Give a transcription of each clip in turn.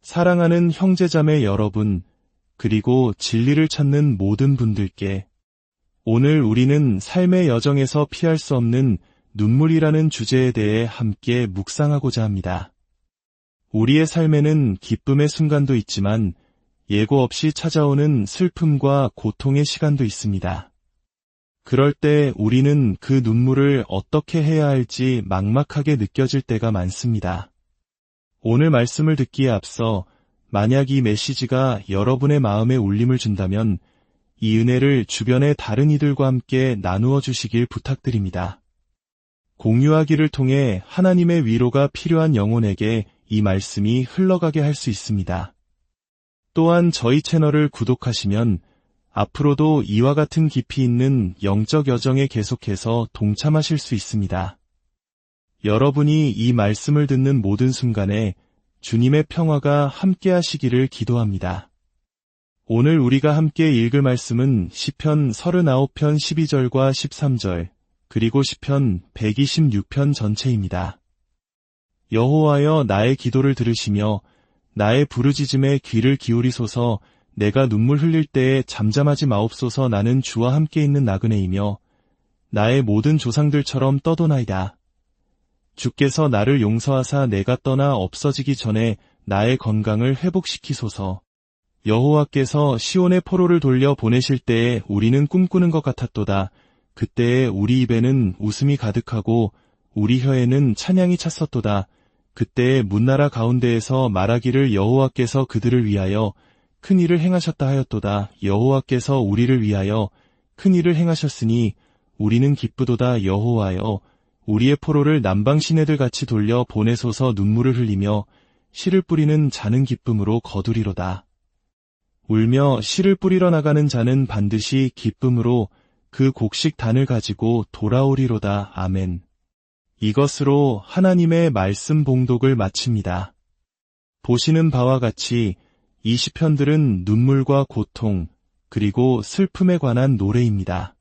사랑하는 형제자매 여러분, 그리고 진리를 찾는 모든 분들께 오늘 우리는 삶의 여정에서 피할 수 없는 눈물이라는 주제에 대해 함께 묵상하고자 합니다. 우리의 삶에는 기쁨의 순간도 있지만 예고 없이 찾아오는 슬픔과 고통의 시간도 있습니다. 그럴 때 우리는 그 눈물을 어떻게 해야 할지 막막하게 느껴질 때가 많습니다. 오늘 말씀을 듣기에 앞서 만약 이 메시지가 여러분의 마음에 울림을 준다면 이 은혜를 주변의 다른 이들과 함께 나누어 주시길 부탁드립니다. 공유하기를 통해 하나님의 위로가 필요한 영혼에게 이 말씀이 흘러가게 할 수 있습니다. 또한 저희 채널을 구독하시면 앞으로도 이와 같은 깊이 있는 영적 여정에 계속해서 동참하실 수 있습니다. 여러분이 이 말씀을 듣는 모든 순간에 주님의 평화가 함께 하시기를 기도합니다. 오늘 우리가 함께 읽을 말씀은 시편 39편 12절과 13절, 그리고 시편 126편 전체입니다. 여호와여 나의 기도를 들으시며 나의 부르짖음에 귀를 기울이소서. 내가 눈물 흘릴 때에 잠잠하지 마옵소서. 나는 주와 함께 있는 나그네이며 나의 모든 조상들처럼 떠도나이다. 주께서 나를 용서하사 내가 떠나 없어지기 전에 나의 건강을 회복시키소서. 여호와께서 시온의 포로를 돌려 보내실 때에 우리는 꿈꾸는 것 같았도다. 그때에 우리 입에는 웃음이 가득하고 우리 혀에는 찬양이 찼었도다. 그때에 문나라 가운데에서 말하기를 여호와께서 그들을 위하여 큰 일을 행하셨다 하였도다. 여호와께서 우리를 위하여 큰 일을 행하셨으니 우리는 기쁘도다. 여호와여 우리의 포로를 남방 시내들 같이 돌려 보내소서. 눈물을 흘리며 씨를 뿌리는 자는 기쁨으로 거두리로다. 울며 씨를 뿌리러 나가는 자는 반드시 기쁨으로 그 곡식 단을 가지고 돌아오리로다. 아멘. 이것으로 하나님의 말씀 봉독을 마칩니다. 보시는 바와 같이 이 시편들은 눈물과 고통, 그리고 슬픔에 관한 노래입니다.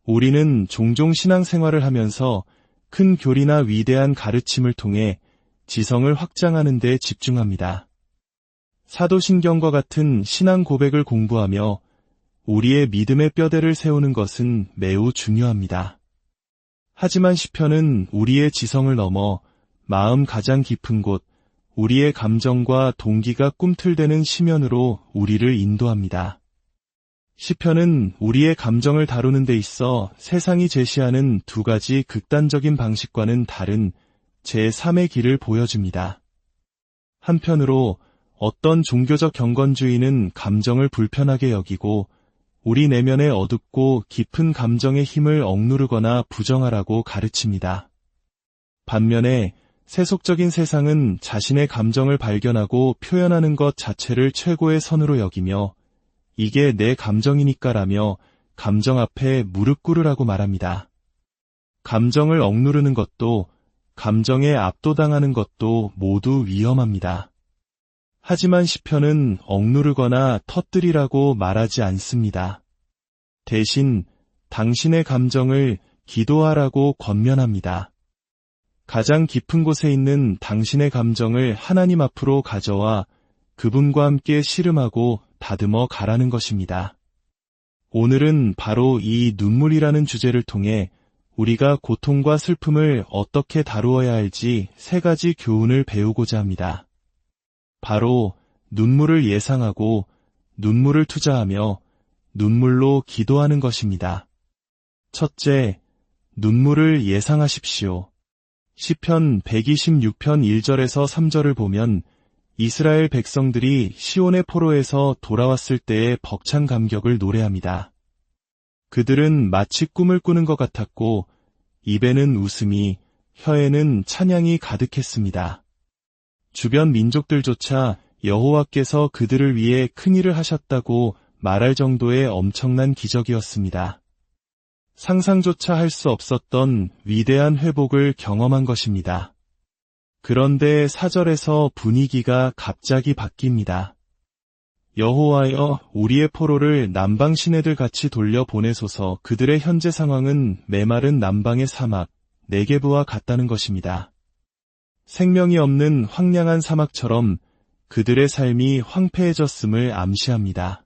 우리는 종종 신앙생활을 하면서 큰 교리나 위대한 가르침을 통해 지성을 확장하는 데 집중합니다. 사도신경과 같은 신앙 고백을 공부하며 우리의 믿음의 뼈대를 세우는 것은 매우 중요합니다. 하지만 시편은 우리의 지성을 넘어 마음 가장 깊은 곳, 우리의 감정과 동기가 꿈틀대는 심연으로 우리를 인도합니다. 시편은 우리의 감정을 다루는 데 있어 세상이 제시하는 두 가지 극단적인 방식과는 다른 제3의 길을 보여줍니다. 한편으로 어떤 종교적 경건주의는 감정을 불편하게 여기고 우리 내면의 어둡고 깊은 감정의 힘을 억누르거나 부정하라고 가르칩니다. 반면에 세속적인 세상은 자신의 감정을 발견하고 표현하는 것 자체를 최고의 선으로 여기며 이게 내 감정이니까라며 감정 앞에 무릎 꿇으라고 말합니다. 감정을 억누르는 것도 감정에 압도당하는 것도 모두 위험합니다. 하지만 시편은 억누르거나 터뜨리라고 말하지 않습니다. 대신 당신의 감정을 기도하라고 권면합니다. 가장 깊은 곳에 있는 당신의 감정을 하나님 앞으로 가져와 그분과 함께 씨름하고 다듬어 가라는 것입니다. 오늘은 바로 이 눈물이라는 주제를 통해 우리가 고통과 슬픔을 어떻게 다루어야 할지 3가지 교훈을 배우고자 합니다. 바로 눈물을 예상하고 눈물을 투자하며 눈물로 기도하는 것입니다. 첫째, 눈물을 예상하십시오. 시편 126편 1절에서 3절을 보면 이스라엘 백성들이 시온의 포로에서 돌아왔을 때의 벅찬 감격을 노래합니다. 그들은 마치 꿈을 꾸는 것 같았고 입에는 웃음이, 혀에는 찬양이 가득했습니다. 주변 민족들조차 여호와께서 그들을 위해 큰일을 하셨다고 말할 정도의 엄청난 기적이었습니다. 상상조차 할 수 없었던 위대한 회복을 경험한 것입니다. 그런데 4절에서 분위기가 갑자기 바뀝니다. 여호와여 우리의 포로를 남방 시내들 같이 돌려보내소서. 그들의 현재 상황은 메마른 남방의 사막, 네게브와 같다는 것입니다. 생명이 없는 황량한 사막처럼 그들의 삶이 황폐해졌음을 암시합니다.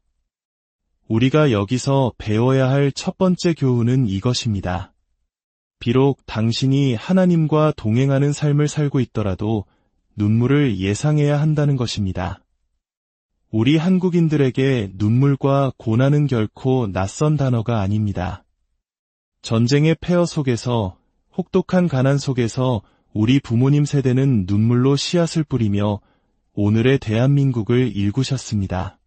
우리가 여기서 배워야 할 첫 번째 교훈은 이것입니다. 비록 당신이 하나님과 동행하는 삶을 살고 있더라도 눈물을 예상해야 한다는 것입니다. 우리 한국인들에게 눈물과 고난은 결코 낯선 단어가 아닙니다. 전쟁의 폐허 속에서, 혹독한 가난 속에서 우리 부모님 세대는 눈물로 씨앗을 뿌리며 오늘의 대한민국을 일구셨습니다.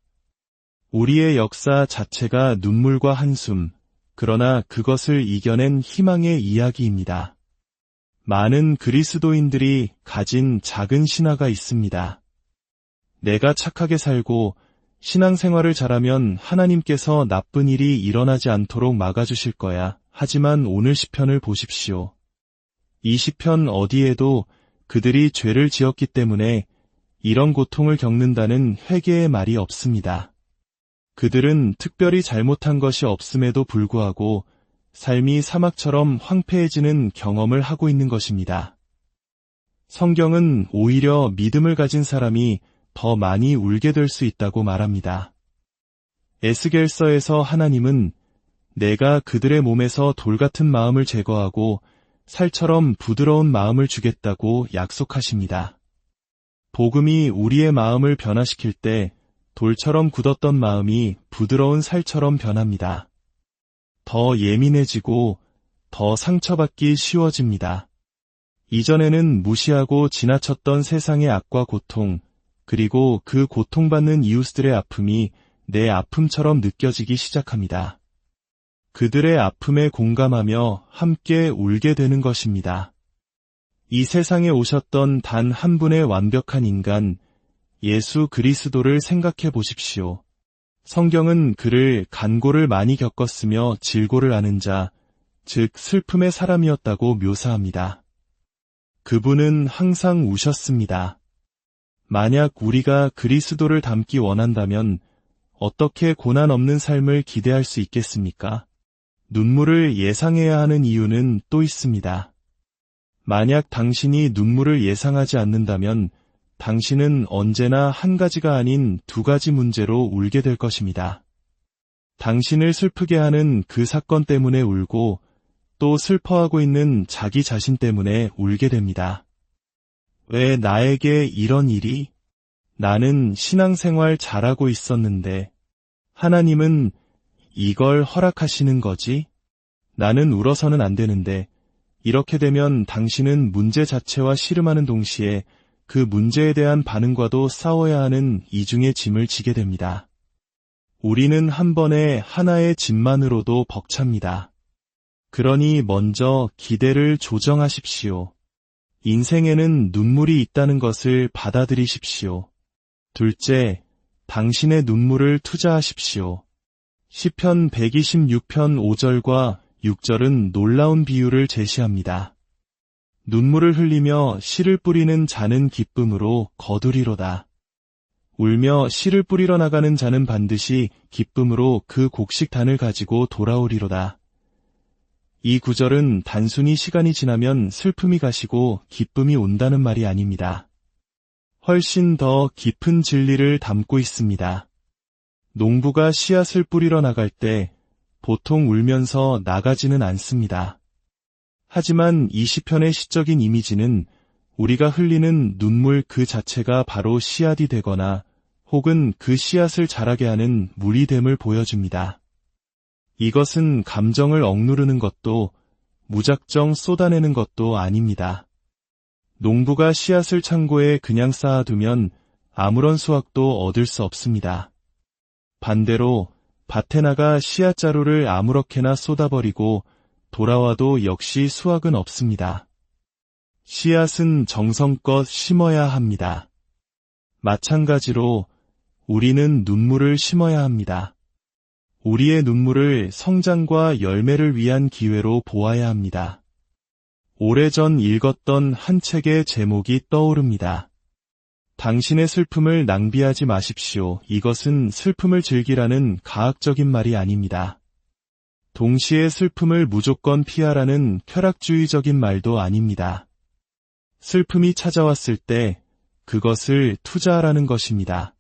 우리의 역사 자체가 눈물과 한숨, 그러나 그것을 이겨낸 희망의 이야기입니다. 많은 그리스도인들이 가진 작은 신화가 있습니다. 내가 착하게 살고 신앙생활을 잘하면 하나님께서 나쁜 일이 일어나지 않도록 막아주실 거야. 하지만 오늘 시편을 보십시오. 이 시편 어디에도 그들이 죄를 지었기 때문에 이런 고통을 겪는다는 회개의 말이 없습니다. 그들은 특별히 잘못한 것이 없음에도 불구하고 삶이 사막처럼 황폐해지는 경험을 하고 있는 것입니다. 성경은 오히려 믿음을 가진 사람이 더 많이 울게 될 수 있다고 말합니다. 에스겔서에서 하나님은 내가 그들의 몸에서 돌 같은 마음을 제거하고 살처럼 부드러운 마음을 주겠다고 약속하십니다. 복음이 우리의 마음을 변화시킬 때 돌처럼 굳었던 마음이 부드러운 살처럼 변합니다. 더 예민해지고 더 상처받기 쉬워집니다. 이전에는 무시하고 지나쳤던 세상의 악과 고통, 그리고 그 고통받는 이웃들의 아픔이 내 아픔처럼 느껴지기 시작합니다. 그들의 아픔에 공감하며 함께 울게 되는 것입니다. 이 세상에 오셨던 단 한 분의 완벽한 인간, 예수 그리스도를 생각해 보십시오. 성경은 그를 간고를 많이 겪었으며 질고를 아는 자, 즉 슬픔의 사람이었다고 묘사합니다. 그분은 항상 우셨습니다. 만약 우리가 그리스도를 닮기 원한다면 어떻게 고난 없는 삶을 기대할 수 있겠습니까? 눈물을 예상해야 하는 이유는 또 있습니다. 만약 당신이 눈물을 예상하지 않는다면 당신은 언제나 한 가지가 아닌 두 가지 문제로 울게 될 것입니다. 당신을 슬프게 하는 그 사건 때문에 울고 또 슬퍼하고 있는 자기 자신 때문에 울게 됩니다. 왜 나에게 이런 일이? 나는 신앙생활 잘하고 있었는데 하나님은 이걸 허락하시는 거지? 나는 울어서는 안 되는데 이렇게 되면 당신은 문제 자체와 씨름하는 동시에 그 문제에 대한 반응과도 싸워야 하는 이중의 짐을 지게 됩니다. 우리는 한 번에 하나의 짐만으로도 벅찹니다. 그러니 먼저 기대를 조정하십시오. 인생에는 눈물이 있다는 것을 받아들이십시오. 둘째, 당신의 눈물을 투자하십시오. 시편 126편 5절과 6절은 놀라운 비유를 제시합니다. 눈물을 흘리며 씨를 뿌리는 자는 기쁨으로 거두리로다. 울며 씨를 뿌리러 나가는 자는 반드시 기쁨으로 그 곡식단을 가지고 돌아오리로다. 이 구절은 단순히 시간이 지나면 슬픔이 가시고 기쁨이 온다는 말이 아닙니다. 훨씬 더 깊은 진리를 담고 있습니다. 농부가 씨앗을 뿌리러 나갈 때 보통 울면서 나가지는 않습니다. 하지만 이 시편의 시적인 이미지는 우리가 흘리는 눈물 그 자체가 바로 씨앗이 되거나 혹은 그 씨앗을 자라게 하는 물이 됨을 보여줍니다. 이것은 감정을 억누르는 것도 무작정 쏟아내는 것도 아닙니다. 농부가 씨앗을 창고에 그냥 쌓아두면 아무런 수확도 얻을 수 없습니다. 반대로 밭에 나가 씨앗자루를 아무렇게나 쏟아버리고 돌아와도 역시 수확은 없습니다. 씨앗은 정성껏 심어야 합니다. 마찬가지로 우리는 눈물을 심어야 합니다. 우리의 눈물을 성장과 열매를 위한 기회로 보아야 합니다. 오래전 읽었던 한 책의 제목이 떠오릅니다. 당신의 슬픔을 낭비하지 마십시오. 이것은 슬픔을 즐기라는 가학적인 말이 아닙니다. 동시에 슬픔을 무조건 피하라는 쾌락주의적인 말도 아닙니다. 슬픔이 찾아왔을 때 그것을 투자하라는 것입니다.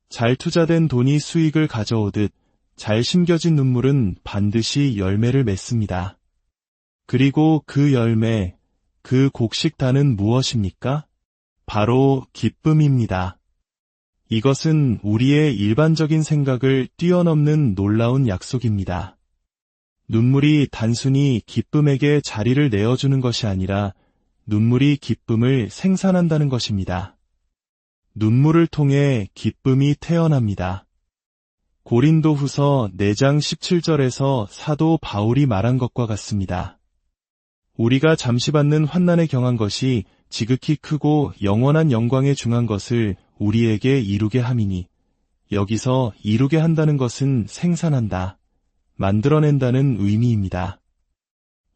잘 투자된 돈이 수익을 가져오듯 잘 심겨진 눈물은 반드시 열매를 맺습니다. 그리고 그 열매, 그 곡식단은 무엇입니까? 바로 기쁨입니다. 이것은 우리의 일반적인 생각을 뛰어넘는 놀라운 약속입니다. 눈물이 단순히 기쁨에게 자리를 내어주는 것이 아니라 눈물이 기쁨을 생산한다는 것입니다. 눈물을 통해 기쁨이 태어납니다. 고린도후서 4장 17절에서 사도 바울이 말한 것과 같습니다. 우리가 잠시 받는 환난에 경한 것이 지극히 크고 영원한 영광에 중한 것을 우리에게 이루게 함이니, 여기서 이루게 한다는 것은 생산한다, 만들어낸다는 의미입니다.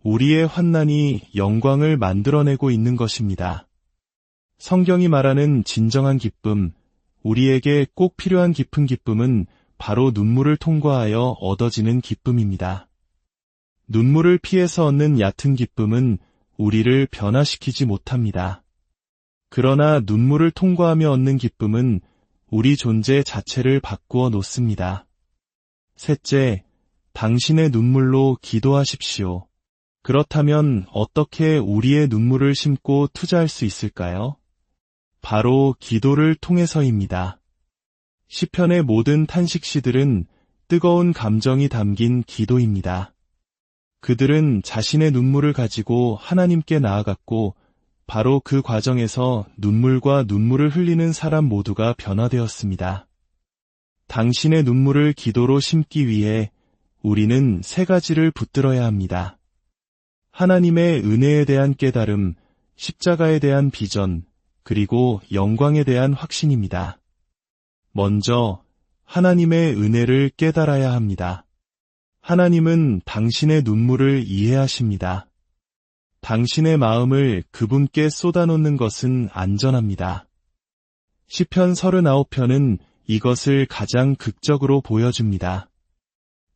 우리의 환난이 영광을 만들어내고 있는 것입니다. 성경이 말하는 진정한 기쁨, 우리에게 꼭 필요한 깊은 기쁨은 바로 눈물을 통과하여 얻어지는 기쁨입니다. 눈물을 피해서 얻는 얕은 기쁨은 우리를 변화시키지 못합니다. 그러나 눈물을 통과하며 얻는 기쁨은 우리 존재 자체를 바꾸어 놓습니다. 셋째, 당신의 눈물로 기도하십시오. 그렇다면 어떻게 우리의 눈물을 심고 투자할 수 있을까요? 바로 기도를 통해서입니다. 시편의 모든 탄식시들은 뜨거운 감정이 담긴 기도입니다. 그들은 자신의 눈물을 가지고 하나님께 나아갔고, 바로 그 과정에서 눈물과 눈물을 흘리는 사람 모두가 변화되었습니다. 당신의 눈물을 기도로 심기 위해 우리는 3가지를 붙들어야 합니다. 하나님의 은혜에 대한 깨달음, 십자가에 대한 비전, 그리고 영광에 대한 확신입니다. 먼저 하나님의 은혜를 깨달아야 합니다. 하나님은 당신의 눈물을 이해하십니다. 당신의 마음을 그분께 쏟아놓는 것은 안전합니다. 시편 39편은 이것을 가장 극적으로 보여줍니다.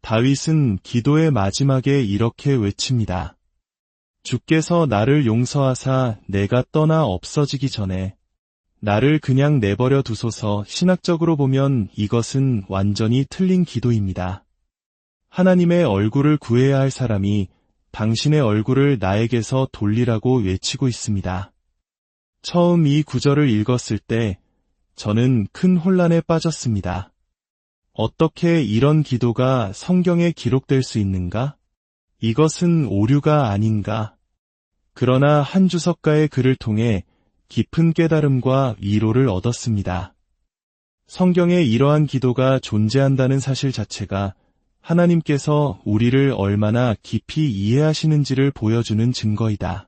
다윗은 기도의 마지막에 이렇게 외칩니다. 주께서 나를 용서하사 내가 떠나 없어지기 전에 나를 그냥 내버려 두소서. 신학적으로 보면 이것은 완전히 틀린 기도입니다. 하나님의 얼굴을 구해야 할 사람이 당신의 얼굴을 나에게서 돌리라고 외치고 있습니다. 처음 이 구절을 읽었을 때 저는 큰 혼란에 빠졌습니다. 어떻게 이런 기도가 성경에 기록될 수 있는가? 이것은 오류가 아닌가? 그러나 한 주석가의 글을 통해 깊은 깨달음과 위로를 얻었습니다. 성경에 이러한 기도가 존재한다는 사실 자체가 하나님께서 우리를 얼마나 깊이 이해하시는지를 보여주는 증거이다.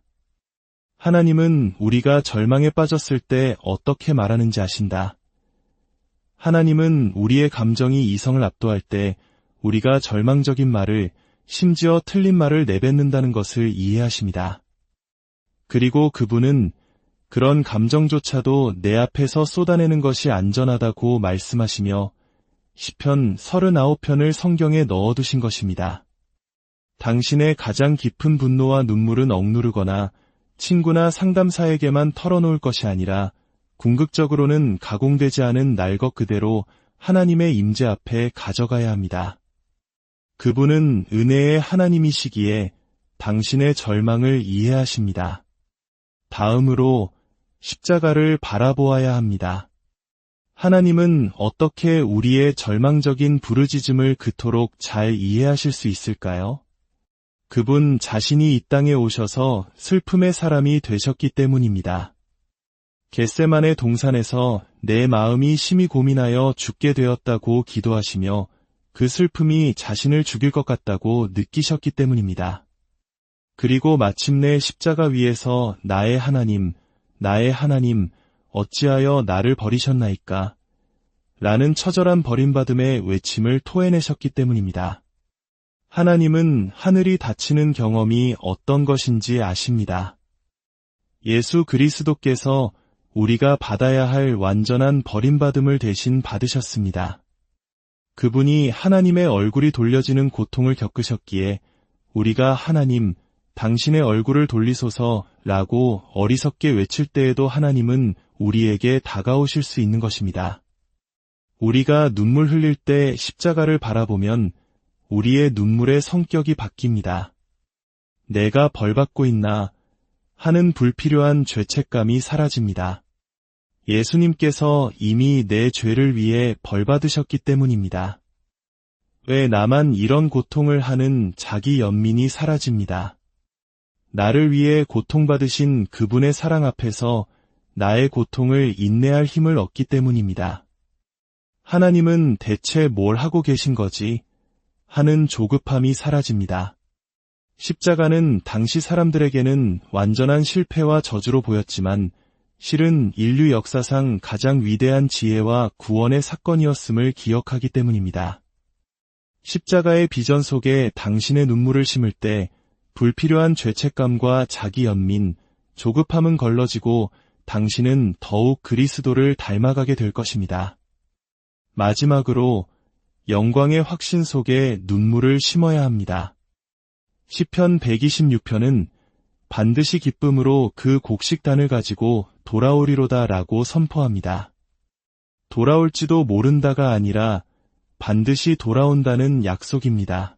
하나님은 우리가 절망에 빠졌을 때 어떻게 말하는지 아신다. 하나님은 우리의 감정이 이성을 압도할 때 우리가 절망적인 말을, 심지어 틀린 말을 내뱉는다는 것을 이해하십니다. 그리고 그분은 그런 감정조차도 내 앞에서 쏟아내는 것이 안전하다고 말씀하시며 시편 39편을 성경에 넣어두신 것입니다. 당신의 가장 깊은 분노와 눈물은 억누르거나 친구나 상담사에게만 털어놓을 것이 아니라 궁극적으로는 가공되지 않은 날 것 그대로 하나님의 임재 앞에 가져가야 합니다. 그분은 은혜의 하나님이시기에 당신의 절망을 이해하십니다. 다음으로 십자가를 바라보아야 합니다. 하나님은 어떻게 우리의 절망적인 부르짖음을 그토록 잘 이해하실 수 있을까요? 그분 자신이 이 땅에 오셔서 슬픔의 사람이 되셨기 때문입니다. 겟세마네 동산에서 내 마음이 심히 고민하여 죽게 되었다고 기도하시며 그 슬픔이 자신을 죽일 것 같다고 느끼셨기 때문입니다. 그리고 마침내 십자가 위에서 나의 하나님, 어찌하여 나를 버리셨나이까? 라는 처절한 버림받음의 외침을 토해내셨기 때문입니다. 하나님은 하늘이 닫히는 경험이 어떤 것인지 아십니다. 예수 그리스도께서 우리가 받아야 할 완전한 버림받음을 대신 받으셨습니다. 그분이 하나님의 얼굴이 돌려지는 고통을 겪으셨기에 우리가 하나님, 당신의 얼굴을 돌리소서 라고 어리석게 외칠 때에도 하나님은 우리에게 다가오실 수 있는 것입니다. 우리가 눈물 흘릴 때 십자가를 바라보면 우리의 눈물의 성격이 바뀝니다. 내가 벌받고 있나 하는 불필요한 죄책감이 사라집니다. 예수님께서 이미 내 죄를 위해 벌받으셨기 때문입니다. 왜 나만 이런 고통을 하는 자기 연민이 사라집니다. 나를 위해 고통받으신 그분의 사랑 앞에서 나의 고통을 인내할 힘을 얻기 때문입니다. 하나님은 대체 뭘 하고 계신 거지? 하는 조급함이 사라집니다. 십자가는 당시 사람들에게는 완전한 실패와 저주로 보였지만 실은 인류 역사상 가장 위대한 지혜와 구원의 사건이었음을 기억하기 때문입니다. 십자가의 비전 속에 당신의 눈물을 심을 때 불필요한 죄책감과 자기 연민, 조급함은 걸러지고 당신은 더욱 그리스도를 닮아가게 될 것입니다. 마지막으로 영광의 확신 속에 눈물을 심어야 합니다. 시편 126편은 반드시 기쁨으로 그 곡식단을 가지고 돌아오리로다 라고 선포합니다. 돌아올지도 모른다가 아니라 반드시 돌아온다는 약속입니다.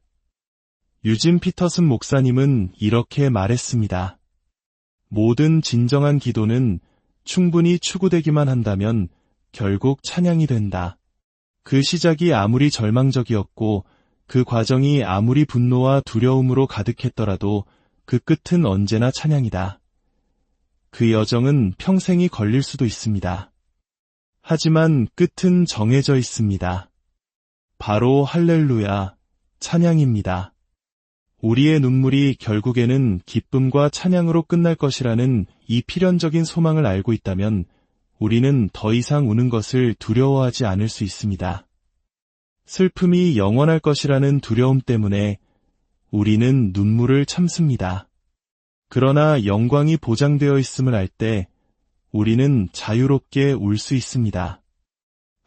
유진 피터슨 목사님은 이렇게 말했습니다. 모든 진정한 기도는 충분히 추구되기만 한다면 결국 찬양이 된다. 그 시작이 아무리 절망적이었고 그 과정이 아무리 분노와 두려움으로 가득했더라도 그 끝은 언제나 찬양이다. 그 여정은 평생이 걸릴 수도 있습니다. 하지만 끝은 정해져 있습니다. 바로 할렐루야, 찬양입니다. 우리의 눈물이 결국에는 기쁨과 찬양으로 끝날 것이라는 이 필연적인 소망을 알고 있다면 우리는 더 이상 우는 것을 두려워하지 않을 수 있습니다. 슬픔이 영원할 것이라는 두려움 때문에 우리는 눈물을 참습니다. 그러나 영광이 보장되어 있음을 알 때 우리는 자유롭게 울 수 있습니다.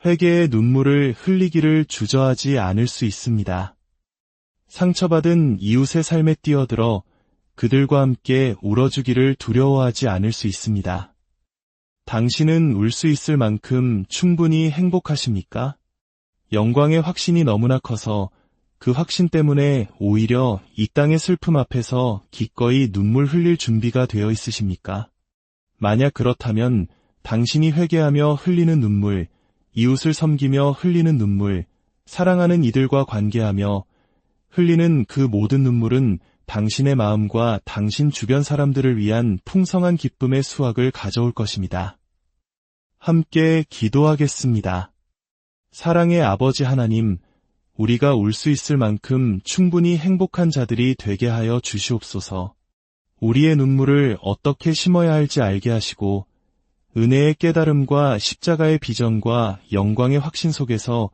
회개의 눈물을 흘리기를 주저하지 않을 수 있습니다. 상처받은 이웃의 삶에 뛰어들어 그들과 함께 울어주기를 두려워하지 않을 수 있습니다. 당신은 울 수 있을 만큼 충분히 행복하십니까? 영광의 확신이 너무나 커서 그 확신 때문에 오히려 이 땅의 슬픔 앞에서 기꺼이 눈물 흘릴 준비가 되어 있으십니까? 만약 그렇다면 당신이 회개하며 흘리는 눈물, 이웃을 섬기며 흘리는 눈물, 사랑하는 이들과 관계하며 흘리는 그 모든 눈물은 당신의 마음과 당신 주변 사람들을 위한 풍성한 기쁨의 수확을 가져올 것입니다. 함께 기도하겠습니다. 사랑의 아버지 하나님, 우리가 울 수 있을 만큼 충분히 행복한 자들이 되게 하여 주시옵소서. 우리의 눈물을 어떻게 심어야 할지 알게 하시고 은혜의 깨달음과 십자가의 비전과 영광의 확신 속에서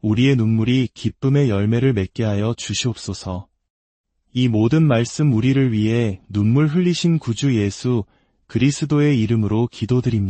우리의 눈물이 기쁨의 열매를 맺게 하여 주시옵소서. 이 모든 말씀 우리를 위해 눈물 흘리신 구주 예수 그리스도의 이름으로 기도드립니다.